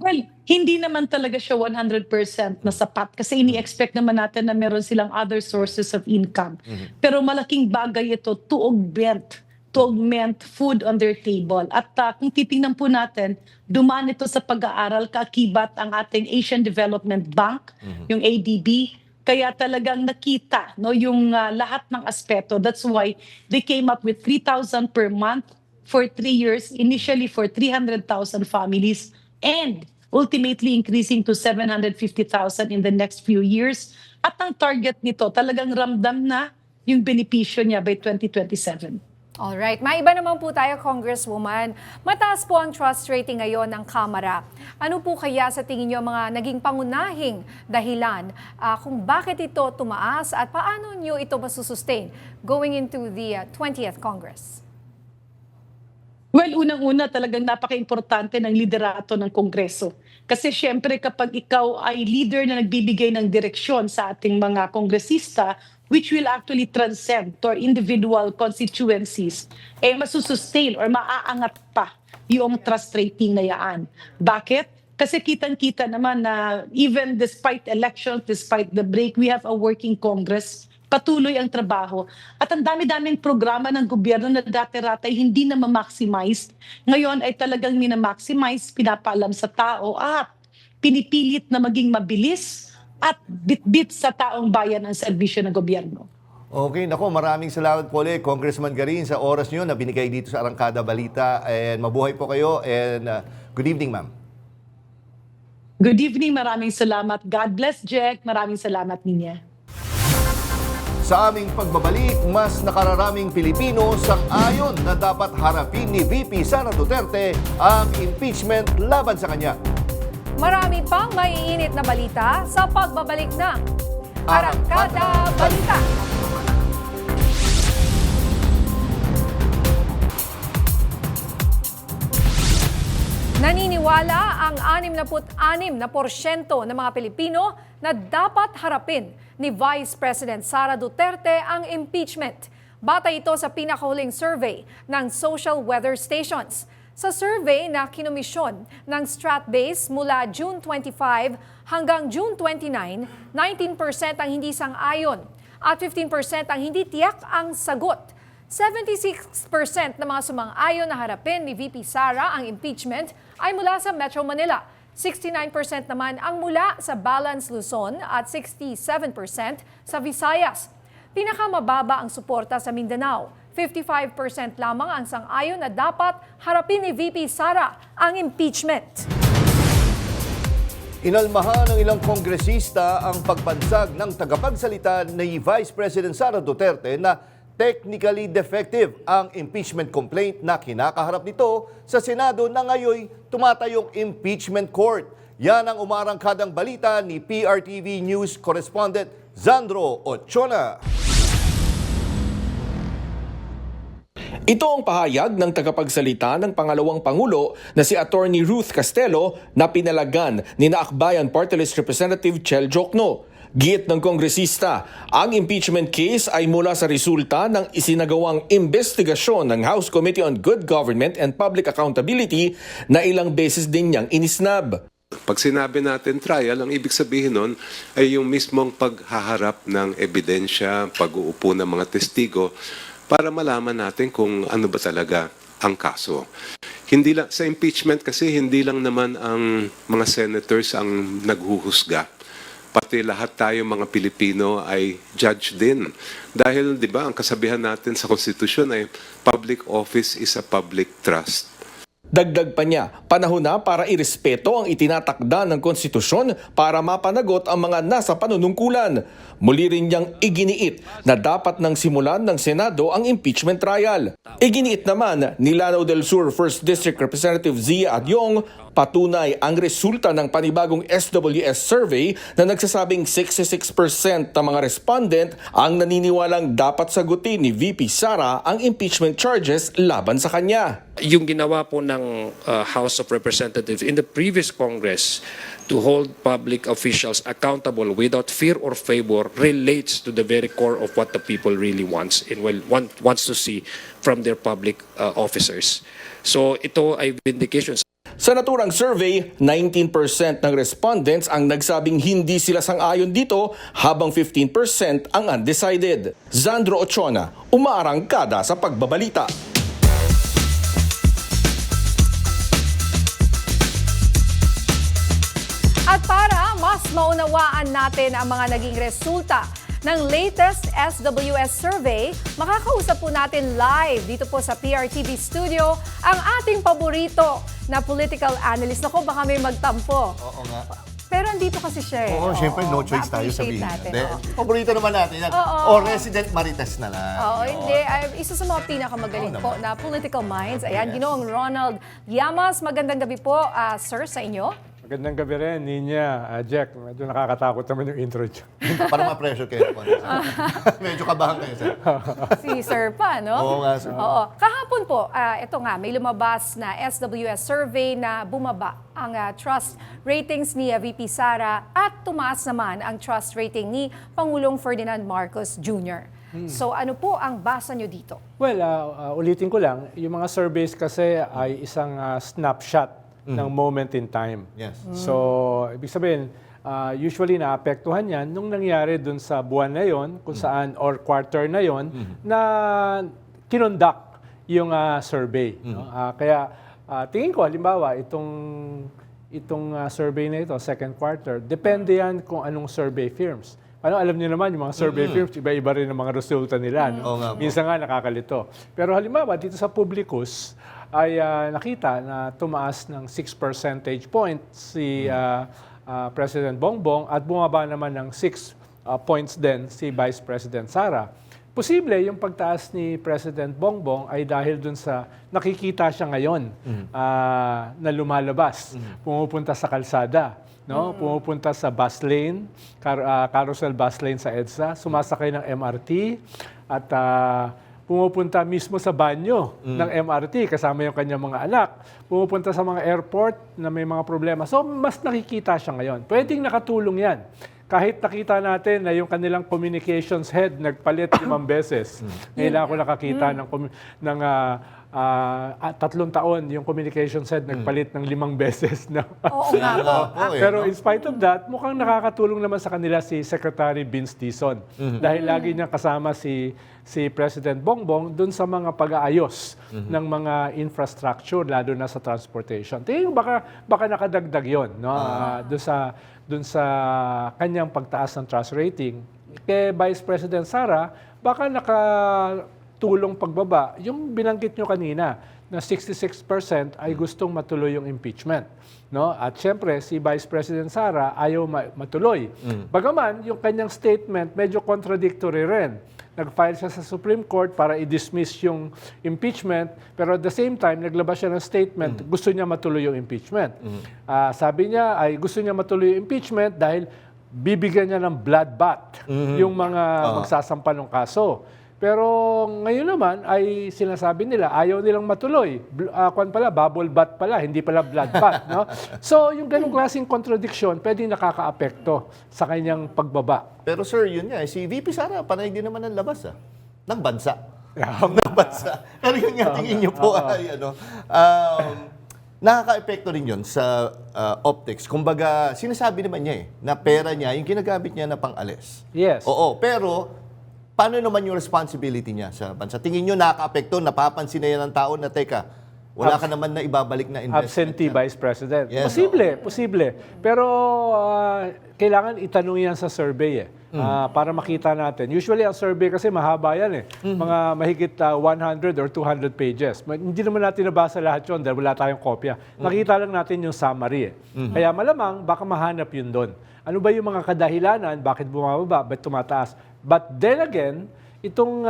Well, hindi naman talaga siya 100% na sapat kasi ini-expect naman natin na meron silang other sources of income. Pero malaking bagay ito to augment food on their table. At kung titingnan po natin, dumaan ito sa pag-aaral, kaakibat ang ating Asian Development Bank, yung ADB. Kaya talagang nakita yung lahat ng aspeto. That's why they came up with 3,000 per month for 3 years, initially for 300,000 families, and ultimately increasing to 750,000 in the next few years. At ang target nito, talagang ramdam na yung benepisyo niya by 2027. Alright, maiba naman po tayo, Congresswoman. Mataas po ang trust rating ngayon ng Kamara. Ano po kaya sa tingin niyo mga naging pangunahing dahilan kung bakit ito tumaas at paano niyo ito masusustain going into the 20th Congress? Well, unang-una talagang napaka-importante ng liderato ng Kongreso. Kasi syempre kapag ikaw ay leader na nagbibigay ng direksyon sa ating mga kongresista, which will actually transcend to our individual constituencies, masusustain or maaangat pa yung trust rating na yaan. Bakit? Kasi kitang-kita naman na even despite elections, despite the break, we have a working Congress. Patuloy ang trabaho. At ang dami-daming programa ng gobyerno na dati-rata ay hindi na ma-maximize. Ngayon ay talagang minamaximize, pinapaalam sa tao at pinipilit na maging mabilis at bit-bit sa taong bayan ang serbisyo ng gobyerno. Okay, nako, maraming salamat po ulit, Congressman Garin, sa oras nyo na binigay dito sa Arangkada Balita. And mabuhay po kayo and good evening, ma'am. Good evening, maraming salamat. God bless, Jack. Maraming salamat, Ninya. Sa aming pagbabalik, mas nakararaming Pilipino sang-ayon na dapat harapin ni VP Sara Duterte ang impeachment laban sa kanya. Marami pang maiinit na balita sa pagbabalik ng Arangkada Balita. Naniniwala ang 66% ng mga Pilipino na dapat harapin ni Vice President Sara Duterte ang impeachment. Batay ito sa pinakahuling survey ng Social Weather Stations. Sa survey na kinomisyon ng Stratbase mula June 25 hanggang June 29, 19% ang hindi sang-ayon at 15% ang hindi tiyak ang sagot. 76% ng mga sumang-ayon na harapin ni VP Sara ang impeachment ay mula sa Metro Manila. 69% naman ang mula sa Balance Luzon at 67% sa Visayas. Pinakamababa ang suporta sa Mindanao. 55% lamang ang sang-ayon na dapat harapin ni VP Sara ang impeachment. Inalmahan ng ilang kongresista ang pagbansag ng tagapagsalita ni Vice President Sara Duterte na technically defective ang impeachment complaint na kinakaharap nito sa Senado na ngayon tumatayong impeachment court. Yan ang umarangkadang balita ni PRTV News correspondent Zandro Ochona. Ito ang pahayag ng tagapagsalita ng pangalawang Pangulo na si Attorney Ruth Castelo na pinalagan ni Naakbayan Party List Representative Chel Jokno. Giit ng kongresista, ang impeachment case ay mula sa resulta ng isinagawang investigasyon ng House Committee on Good Government and Public Accountability na ilang beses din niyang inisnab. Pag sinabi natin trial, ang ibig sabihin nun ay yung mismong paghaharap ng ebidensya, pag-uupo ng mga testigo para malaman natin kung ano ba talaga ang kaso. Hindi lang, sa impeachment kasi hindi lang naman ang mga senators ang naghuhusga. Pati lahat tayo mga Pilipino ay judge din. Dahil 'di ba ang kasabihan natin sa konstitusyon ay public office is a public trust. Dagdag pa niya, panahon na para irespeto ang itinatakda ng konstitusyon para mapanagot ang mga nasa panunungkulan. Muli rin niyang iginiit na dapat nang simulan ng Senado ang impeachment trial. Iginiit naman ni Lanao del Sur 1st District Representative Zia Adyong patunay ang resulta ng panibagong SWS survey na nagsasabing 66% ng mga respondent ang naniniwalang dapat sagutin ni VP Sara ang impeachment charges laban sa kanya. Yung ginawa po ng House of Representatives in the previous Congress to hold public officials accountable without fear or favor relates to the very core of what the people really wants to see from their public officers. So ito ay vindication. Sa naturang survey, 19% ng respondents ang nagsabing hindi sila sang-ayon dito habang 15% ang undecided. Zandro Ochona, umaarangkada sa pagbabalita. At para mas maunawaan natin ang mga naging resulta ng latest SWS survey, makakausap po natin live dito po sa PRTV studio ang ating paborito na political analyst. Naku, baka may magtampo. Oo nga. Pero andito kasi siya eh. Oo, syempre no choice tayo sabihin. Paborito naman natin yan. O resident Marites na lang. Oo, hindi. Isa sa mga pinakamagaling po na political minds. Ayan, Ginoong Ronald Llamas. Magandang gabi po, sir, sa inyo. Magandang gabi rin, Ninya, Jack. Medyo nakakatakot naman yung intro dyan. Parang ma-pressure kayo. Medyo kabahan kayo, sir. Si Sir pa, no? Oo nga, sir. Oo. Kahapon po, ito nga, may lumabas na SWS survey na bumaba ang trust ratings ni VP Sara at tumaas naman ang trust rating ni Pangulong Ferdinand Marcos Jr. So ano po ang basa nyo dito? Well, ulitin ko lang, yung mga surveys kasi ay isang snapshot ng moment in time. Yes. So, ibig sabihin, usually naapektuhan yan nung nangyari dun sa buwan na yon, kung saan, or quarter na yon, na kinonduct yung survey. No? Kaya, tingin ko, halimbawa, itong survey na ito, second quarter, depende yan kung anong survey firms. Alam niyo naman, yung mga survey firms, iba-iba rin ang mga resulta nila. No? Minsan nga nakakalito. Pero halimbawa, dito sa Publicus, ay nakita na tumaas ng 6 percentage points si President Bongbong at bumaba naman ng 6 points din si Vice President Sara. Posible yung pagtaas ni President Bongbong ay dahil dun sa nakikita siya ngayon na lumalabas, pumupunta sa kalsada, no? Pumupunta sa bus lane, carousel bus lane sa EDSA, sumasakay ng MRT at pumupunta mismo sa banyo ng MRT kasama yung kanyang mga anak. Pumupunta sa mga airport na may mga problema. So, mas nakikita siya ngayon. Pwedeng nakatulong yan. Kahit nakita natin na yung kanilang communications head nagpalit 5 beses. Ngayon ako nakakita ng 3 taon yung communications head nagpalit ng 5 beses. No? Oo nga po. Pero in spite of that, mukhang nakakatulong naman sa kanila si Secretary Vince Dizon. Dahil lagi niya kasama si President Bongbong dun sa mga pag-aayos ng mga infrastructure, lalo na sa transportation. Tingin baka nakadagdag yon, no? Dun sa kanyang pagtaas ng trust rating. Kay Vice President Sara, baka nakatulong pagbaba yung binanggit nyo kanina na 66% ay gustong matuloy yung impeachment. No? At syempre, si Vice President Sara ayaw matuloy. Bagaman, yung kanyang statement medyo contradictory rin. Nag-file siya sa Supreme Court para i-dismiss yung impeachment, pero at the same time, naglabas siya ng statement, gusto niya matuloy yung impeachment. Sabi niya ay gusto niya matuloy yung impeachment dahil bibigyan niya ng bloodbath yung mga magsasampa ng kaso. Pero ngayon naman ay sinasabi nila, ayaw nilang matuloy. Bubble bath pala, hindi pala blood bath. No? So yung ganung klaseng contradiction, pwede nakaka-apekto sa kanyang pagbaba. Pero sir, yun nga, si VP Sara, panay din naman ng labas ng bansa. Ng bansa. Pero yun nga, tingin niyo po ay nakaka-epekto rin yun sa optics. Kumbaga, sinasabi naman niya na pera niya, yung ginagamit niya na pang-alis. Yes. Oo, pero paano naman yung responsibility niya sa bansa? Tingin nyo nakaka-apekto, napapansin na yan ng tao na, teka, wala ka naman na ibabalik na investment. Absentee Vice President. Yes, posible. Pero kailangan itanong yan sa survey para makita natin. Usually ang survey kasi mahaba yan mga mahigit 100 or 200 pages. Hindi naman natin nabasa lahat yun dahil wala tayong kopya. Nakita lang natin yung summary. Kaya malamang baka mahanap yun doon. Ano ba yung mga kadahilanan, bakit bumababa, bakit tumataas? But then again, itong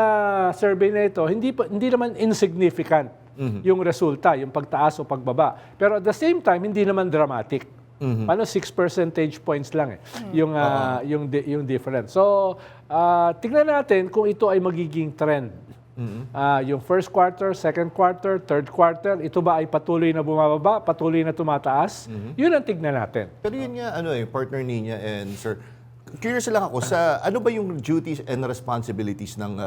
survey na ito, hindi naman insignificant yung resulta, yung pagtaas o pagbaba. Pero at the same time, hindi naman dramatic. Paano 6 percentage points lang yung difference. So, tingnan natin kung ito ay magiging trend. Yung first quarter, second quarter, third quarter, ito ba ay patuloy na bumababa, patuloy na tumataas? Yun ang tignan natin. Pero yun nga, partner niya and sir, curious lang ako sa ano ba yung duties and responsibilities ng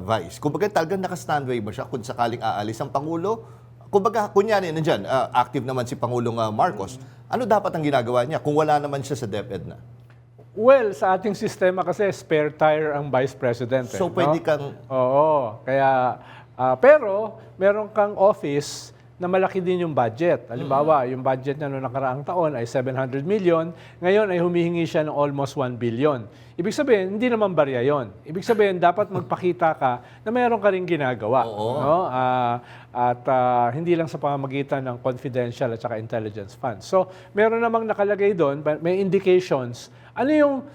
Vice? Kumbaga talagang naka-standby ba siya kung sakaling aalis ang Pangulo? Kumbaga, kunyari nandyan, active naman si Pangulong Marcos. Ano dapat ang ginagawa niya kung wala naman siya sa DepEd na? Well, sa ating sistema kasi spare tire ang Vice President. So pwede kang... Oo. Kaya, pero meron kang office na malaki din yung budget. Halimbawa, yung budget niya noong nakaraang taon ay 700 million. Ngayon ay humihingi siya ng almost 1 billion. Ibig sabihin, hindi naman barya yon. Ibig sabihin, dapat magpakita ka na mayroon ka rin ginagawa. No? At hindi lang sa pamamagitan ng confidential at saka intelligence funds. So, meron namang nakalagay doon, may indications. Ano yung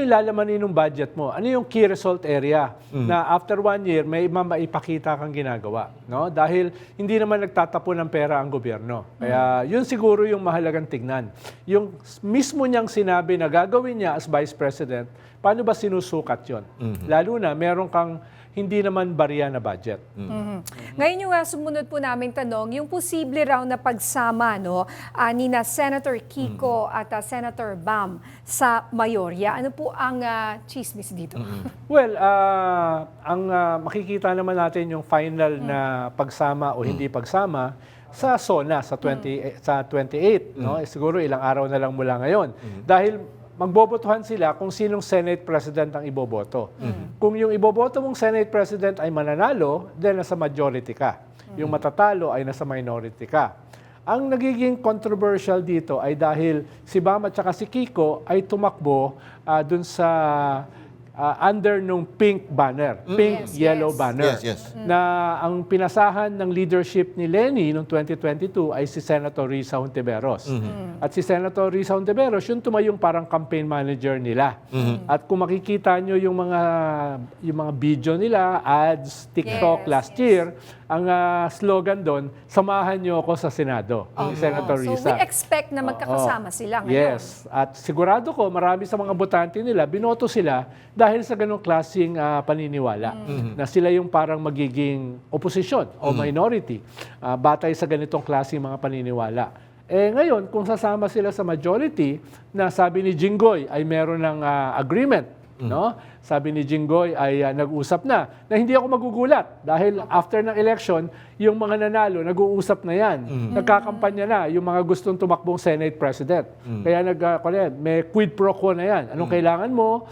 lalamanin ng budget mo? Ano yung key result area na after 1 year may maipakita kang ginagawa, no? Dahil hindi naman nagtatapon ng pera ang gobyerno. Kaya yun siguro yung mahalagang tignan. Yung mismo niyang sinabi na gagawin niya as Vice President, paano ba sinusukat yun? Lalo na meron kang hindi naman barya na budget. Ngayon yung sumunod po namin tanong, yung posible raw na pagsama ni na Senator Kiko at Senator Bam sa mayorya. Ano po ang chismis dito? Well, ang makikita naman natin yung final na pagsama o hindi pagsama sa SONA sa 28, no? Siguro ilang araw na lang mula ngayon. Dahil magbobotohan sila kung sinong Senate President ang iboboto. Kung yung iboboto mong Senate President ay mananalo, then nasa majority ka. Yung matatalo ay nasa minority ka. Ang nagiging controversial dito ay dahil si Bam at saka si Kiko ay tumakbo dun sa under nung pink banner, yellow banner. Na ang pinasahan ng leadership ni Lenny noong 2022 ay si Senator Risa Hontiveros. At si Senator Risa Hontiveros, yung tumayong parang campaign manager nila. At kung makikita nyo yung mga video nila, ads, TikTok last year, ang slogan doon, samahan nyo ako sa Senado, ni Senator Risa. So we expect na magkakasama sila ngayon. Yes. At sigurado ko, marami sa mga botante nila, binoto sila dahil sa ganong klaseng paniniwala. Na sila yung parang magiging oposisyon o minority batay sa ganitong klaseng mga paniniwala. Ngayon, kung sasama sila sa majority, na sabi ni Jinggoy ay meron ng agreement no? Sabi ni Jinggoy ay nag-usap na hindi ako magugulat dahil after ng election, yung mga nanalo, nag-uusap na yan. Nagkakampanya na yung mga gustong tumakbong Senate President. Kaya may quid pro quo na yan. Anong kailangan mo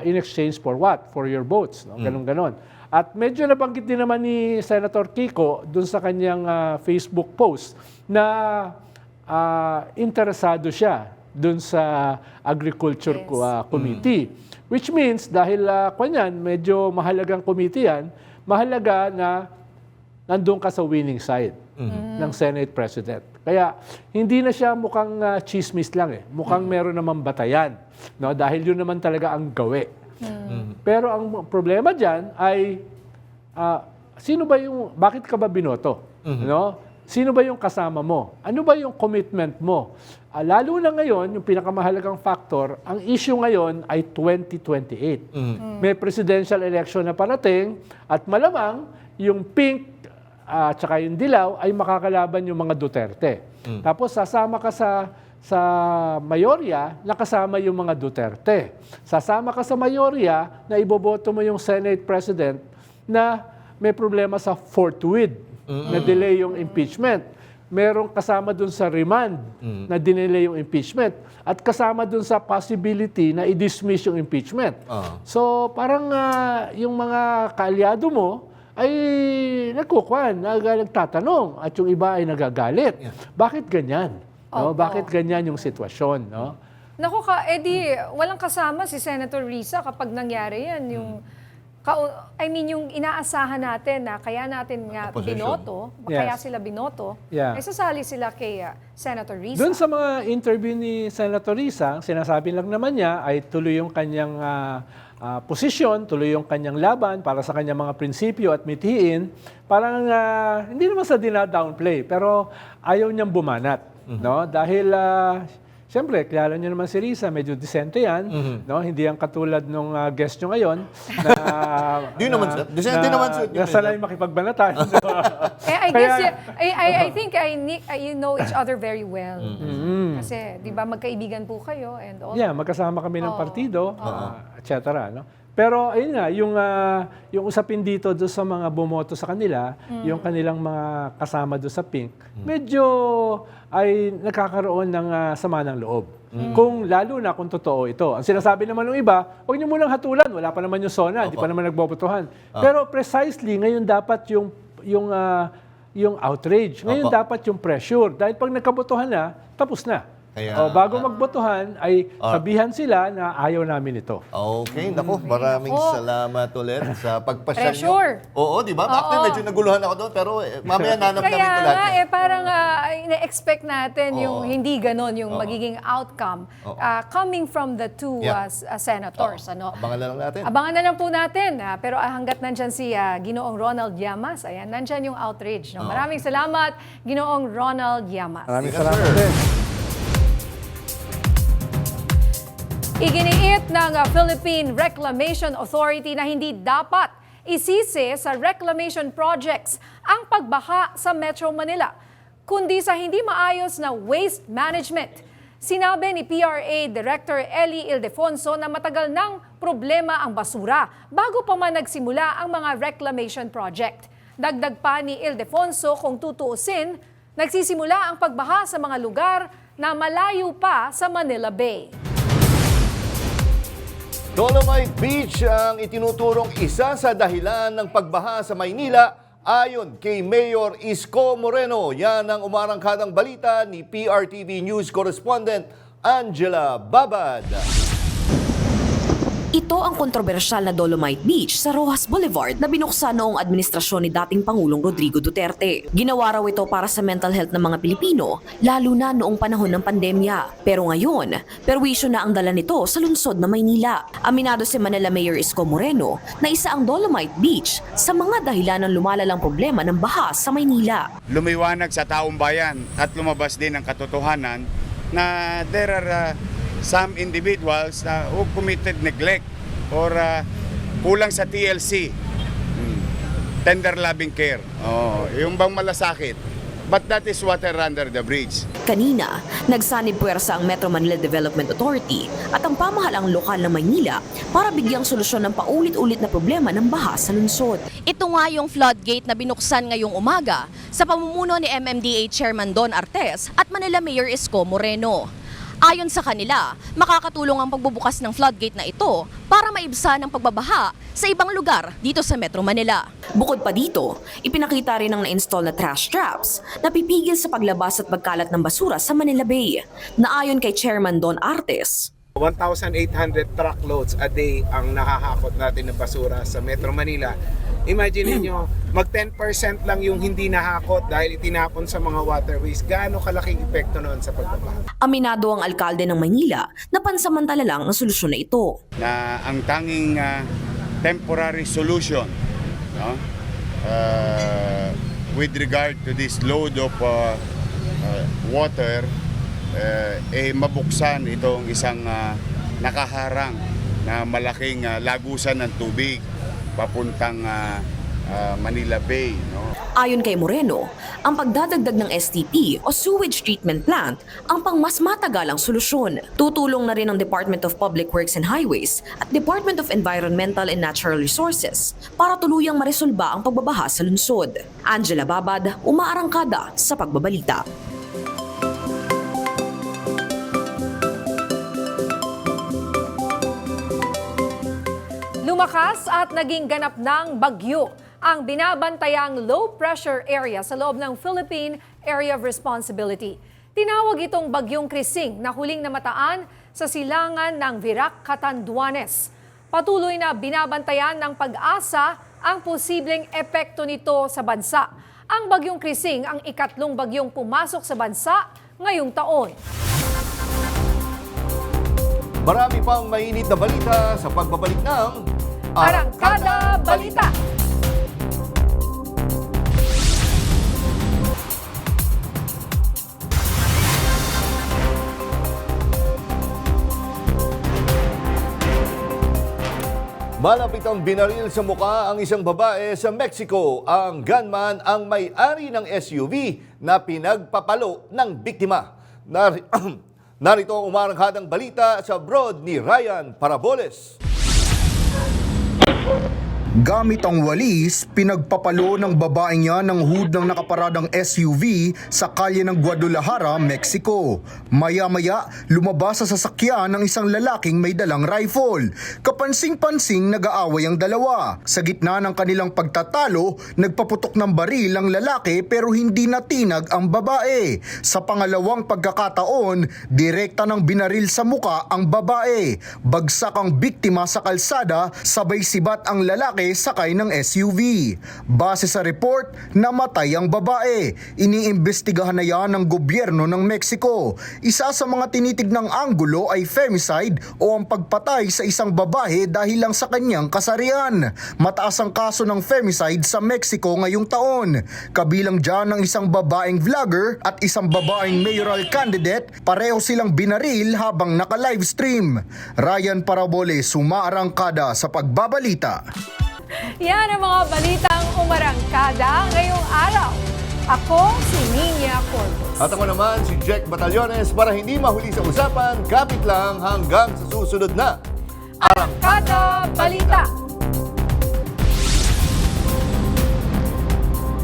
in exchange for what? For your votes. No? Ganon. At medyo nabanggit din naman ni Senator Kiko dun sa kanyang Facebook post na interesado siya dun sa Agriculture Committee. Which means, dahil medyo mahalagang committee yan, mahalaga na nandun ka sa winning side ng Senate President. Kaya hindi na siya mukhang chismis lang Mukhang meron naman batayan. No? Dahil yun naman talaga ang gawi. Pero ang problema dyan ay bakit ka ba binoto? No? Sino ba yung kasama mo? Ano ba yung commitment mo? Lalo na ngayon, yung pinakamahalagang factor, ang issue ngayon ay 2028. May presidential election na parating at malamang yung pink at saka yung dilaw ay makakalaban yung mga Duterte. Tapos sasama ka sa mayorya na kasama yung mga Duterte. Sasama ka sa mayorya na iboboto mo yung Senate President na may problema sa forthwith na delay yung impeachment. Merong kasama dun sa remand na dinelay yung impeachment at kasama dun sa possibility na i-dismiss yung impeachment. So parang yung mga kaalyado mo ay nagtatanong at yung iba ay nagagalit. Bakit ganyan? No? Bakit ganyan yung sitwasyon? No? Naku walang kasama si Senator Risa kapag nangyari yan. Yung inaasahan natin na kaya natin nga binoto, kaya sila binoto, ay sasali sila kay Senator Risa. Doon sa mga interview ni Senator Risa, sinasabi lang naman niya ay tuloy yung kanyang posisyon, tuloy yung kanyang laban para sa kanyang mga prinsipyo at mithiin. Parang hindi naman sa dina-downplay, pero ayaw niyang bumanat. No? Dahil siyempre, kilala niyo naman si Risa, medyo disente yan. No? Hindi yan katulad nung guest nyo ngayon. Disente naman. Nasanay makipagbanatan. I think you know each other very well. Kasi, di ba, magkaibigan po kayo and all. Yeah, magkasama kami ng partido, etc. No? Pero ayun nga, yung usapin dito doon sa mga bumoto sa kanila, yung kanilang mga kasama doon sa Pink, medyo ay nakakaroon ng sama ng loob. Kung lalo na kung totoo ito. Ang sinasabi naman ng iba, huwag niyo munang hatulan, wala pa naman yung SONA, hindi pa naman nagbobotohan. Pero precisely, ngayon dapat yung outrage, ngayon dapat yung pressure. Dahil pag nagkabotohan na, tapos na. Bago magbotohan ay sabihan sila na ayaw namin ito. Okay, naku, maraming salamat ulit sa pagpasyal nyo. Pressure. Oo, di ba? Actually, medyo naguluhan ako doon, pero mamaya nanamnamin ko lahat. Kaya parang ina-expect natin yung hindi ganon yung magiging outcome coming from the two senators. Abangan na lang natin. Abangan na lang po natin. Pero hanggat nandyan si Ginoong Ronald Llamas, ayan, nandyan yung outrage. No? Maraming salamat, Ginoong Ronald Llamas. Maraming salamat din. Iginiit ng Philippine Reclamation Authority na hindi dapat isisi sa reclamation projects ang pagbaha sa Metro Manila, kundi sa hindi maayos na waste management. Sinabi ni PRA Director Ellie Ildefonso na matagal ng problema ang basura bago pa man nagsimula ang mga reclamation project. Dagdag pa ni Ildefonso kung tutuusin, nagsisimula ang pagbaha sa mga lugar na malayo pa sa Manila Bay. Dolomite Beach ang itinuturong isa sa dahilan ng pagbaha sa Maynila ayon kay Mayor Isko Moreno. Yan ang umarangkadang balita ni PRTV News Correspondent Angela Babad. Ito ang kontrobersyal na Dolomite Beach sa Roxas Boulevard na binuksan noong administrasyon ni dating Pangulong Rodrigo Duterte. Ginawa raw ito para sa mental health ng mga Pilipino, lalo na noong panahon ng pandemya. Pero ngayon, perwisyo na ang dala nito sa lungsod na Maynila. Aminado si Manila Mayor Isko Moreno na isa ang Dolomite Beach sa mga dahilan ng lumalalang problema ng baha sa Maynila. Lumiwanag sa taong bayan at lumabas din ang katotohanan na there are some individuals who committed neglect or kulang sa TLC, tender loving care. Yung bang malasakit. But that is water under the bridge. Kanina, nagsanib puwersa ang Metro Manila Development Authority at ang pamahalaang lokal ng Maynila para bigyang solusyon ng paulit-ulit na problema ng baha sa lungsod. Ito nga yung floodgate na binuksan ngayong umaga sa pamumuno ni MMDA Chairman Don Artes at Manila Mayor Isko Moreno. Ayon sa kanila, makakatulong ang pagbubukas ng floodgate na ito para maibsan ang pagbabaha sa ibang lugar dito sa Metro Manila. Bukod pa dito, ipinakita rin ang na-install na trash traps na pipigil sa paglabas at pagkalat ng basura sa Manila Bay, na ayon kay Chairman Don Artes, 1,800 truckloads a day ang nakahakot natin ng basura sa Metro Manila. Imagine niyo, mag 10% lang yung hindi nahakot dahil itinapon sa mga waterways. Gaano kalaking epekto noon sa pagbabaha? Aminado ang alkalde ng Maynila na pansamantala lang ang solusyon na ito. Na ang tanging temporary solution, no? With regard to this load of water, mabuksan itong isang nakaharang na malaking lagusan ng tubig papuntang Manila Bay. No? Ayon kay Moreno, ang pagdadagdag ng STP o Sewage Treatment Plant ang pang mas matagalang solusyon. Tutulong na rin ang Department of Public Works and Highways at Department of Environmental and Natural Resources para tuluyang maresolba ang pagbabaha sa lungsod. Angela Babad, umaarangkada sa Pagbabalita. Lumakas at naging ganap ng bagyo ang binabantayang low-pressure area sa loob ng Philippine Area of Responsibility. Tinawag itong Bagyong Krising na huling namataan sa silangan ng Virac, Catanduanes. Patuloy na binabantayan ng Pag-asa ang posibleng epekto nito sa bansa. Ang Bagyong Krising ang ikatlong bagyong pumasok sa bansa ngayong taon. Marami pang mainit na balita sa pagbabalik ng Arangkada Balita. Malapit ang binaril sa mukha ang isang babae sa Mexico. Ang gunman ang may-ari ng SUV na pinagpapalo ng biktima. Narito ang umarangkadang balita sa abroad ni Ryan Paraboles. Gamit ang walis, pinagpapalo ng babaeng yan ng hood ng nakaparadang SUV sa kalye ng Guadalajara, Mexico. Maya-maya, lumabas sa sasakyan ng isang lalaking may dalang rifle. Kapansing-pansing nag-aaway ang dalawa. Sa gitna ng kanilang pagtatalo, nagpaputok ng baril ang lalaki pero hindi natinag ang babae. Sa pangalawang pagkakataon, direkta ng binaril sa muka ang babae. Bagsak ang biktima sa kalsada, sabay sibat ang lalaki sakay ng SUV. Base sa report, namatay ang babae. Iniimbestigahan na yan ng gobyerno ng Mexico. Isa sa mga tinitignang anggulo ay femicide o ang pagpatay sa isang babae dahil lang sa kanyang kasarian. Mataas ang kaso ng femicide sa Mexico ngayong taon. Kabilang dyan ang isang babaeng vlogger at isang babaeng mayoral candidate. Pareho silang binaril habang naka-livestream. Ryan Paraboles, umaarangkada sa Pagbabalita. Yan ang mga balitang umarangkada ngayong araw. Ako si Nina Corpus. At ako naman si Jack Batallones. Para hindi mahuli sa usapan, kapit lang hanggang sa susunod na Arangkada Balita.